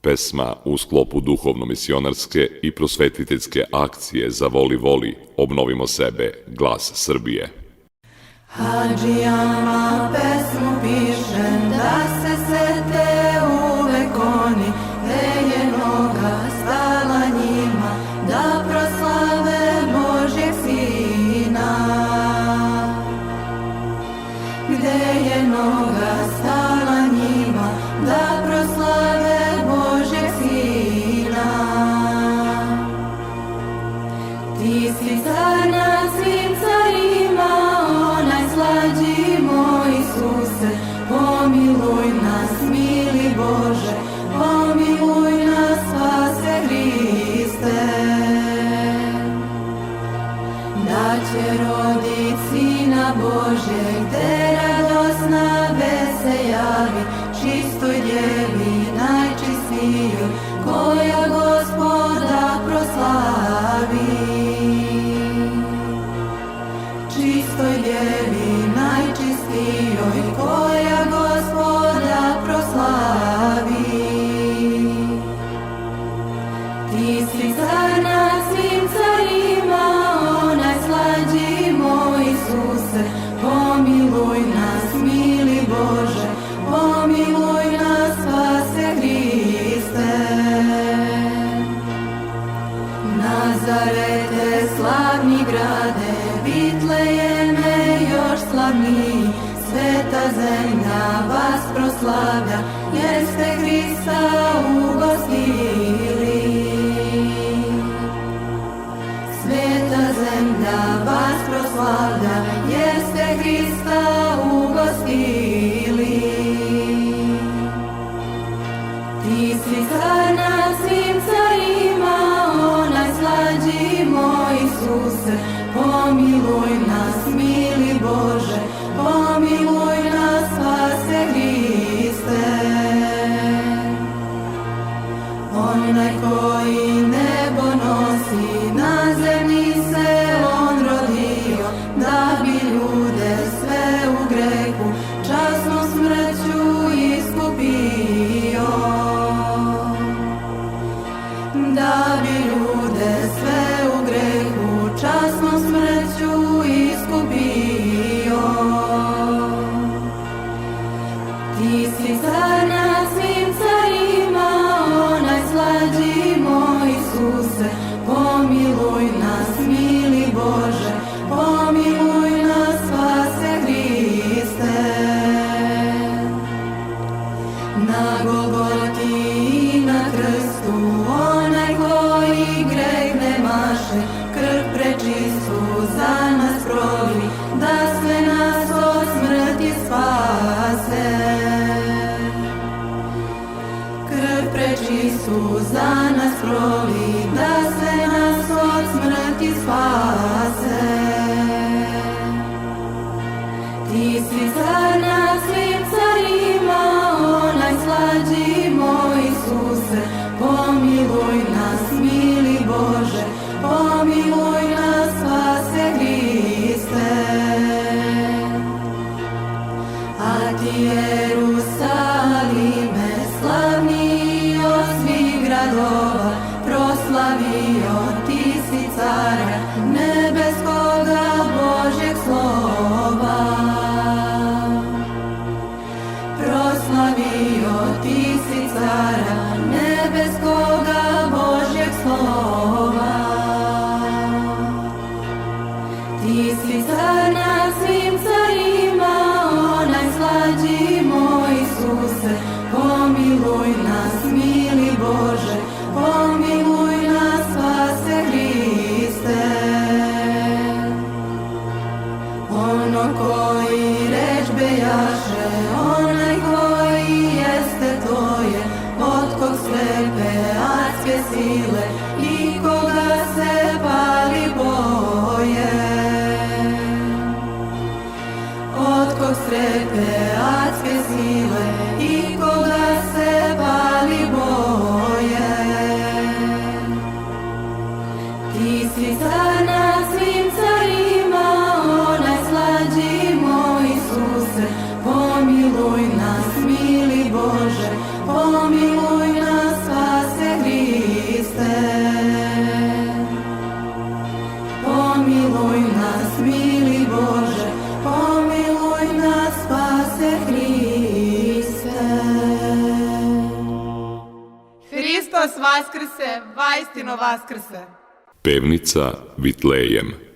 Pesma u sklopu duhovno-misionarske i prosvetiteljske akcije Za voli voli, obnovimo sebe, glas Srbije. Hadžijama pesmu pišem da se sete uvek oni, gde je noga stala njima, da proslave Božjeg Sina. Gde je noga stala njima, da proslave Božjeg Sina. Ti si car nad svim carima, onaj slađi moj Isuse, pomiluj nas, mili Bože, pomiluj nas, spase Hriste. Da će rodit Sina Božeg, gde radosna vest se javi, čistoj djevi najčistijoj, koja Gospoda proslavi. Čistoj djevi najčistijoj, koja Gospoda proslavi. Ti si car nad svim carima, onaj slađi moj Isuse, pomiluj nas, mili Bože, pomiluj nas, spase Hriste. Nazarete, slavni grade, Vitlejeme još slavniji, sveta zemlja vas proslavlja, jer ste Hrista ugostili. Sveta zemlja vas proslavlja, jer ste Hrista ugostili. Ti si car nad svim carima, onaj slađi moj Isuse, pomiluj nas, mili Bože, pomiluj nas, spase Hriste. Onaj koji nebo nosi, na zemlji se on rodio, da bi ljude sve u grehu časnom smrću iskupio. Da bi ljude sve u grehu časnom smrću iskupio. Ti si car nad svim carima, onaj slađi moj Isuse, pomiluj nas, mili Bože, pomiluj nas, spase Hriste. Na Golgoti i na krstu, onaj koji greh ne maše, krv prečistu za nas proli, da sve nas od smrti spase. Krv prečistu za nas proli, da sve nas od smrti spase. Ti si car nad svim carima, onaj slađi moj Isuse, pomiluj nas, mili Bože, pomiluj nas, spase Hriste. A ti Jerusalime, slavniji od svih gradova, proslavio ti si cara nebeskoga Božjeg slova. Proslavio ti si cara nebeskoga Božjeg slova. Ti si car nad svim carima, onaj slađi moj Isuse, pomiluj nas, mili Bože, pomiluj nas, spase Hriste. Ono koji reč bejaše, onaj koji jeste to je, od kog slepe adske sile i koga se pali boje. Od kog strepe adske sile i koga se pali boje. Ti si car nad svim carima, onaj slađi moj Isuse, pomiluj nas, mili Bože, pomiluj nas. Hristos vaskrse, vajstino vaskrse. Pevnica Vitlejem.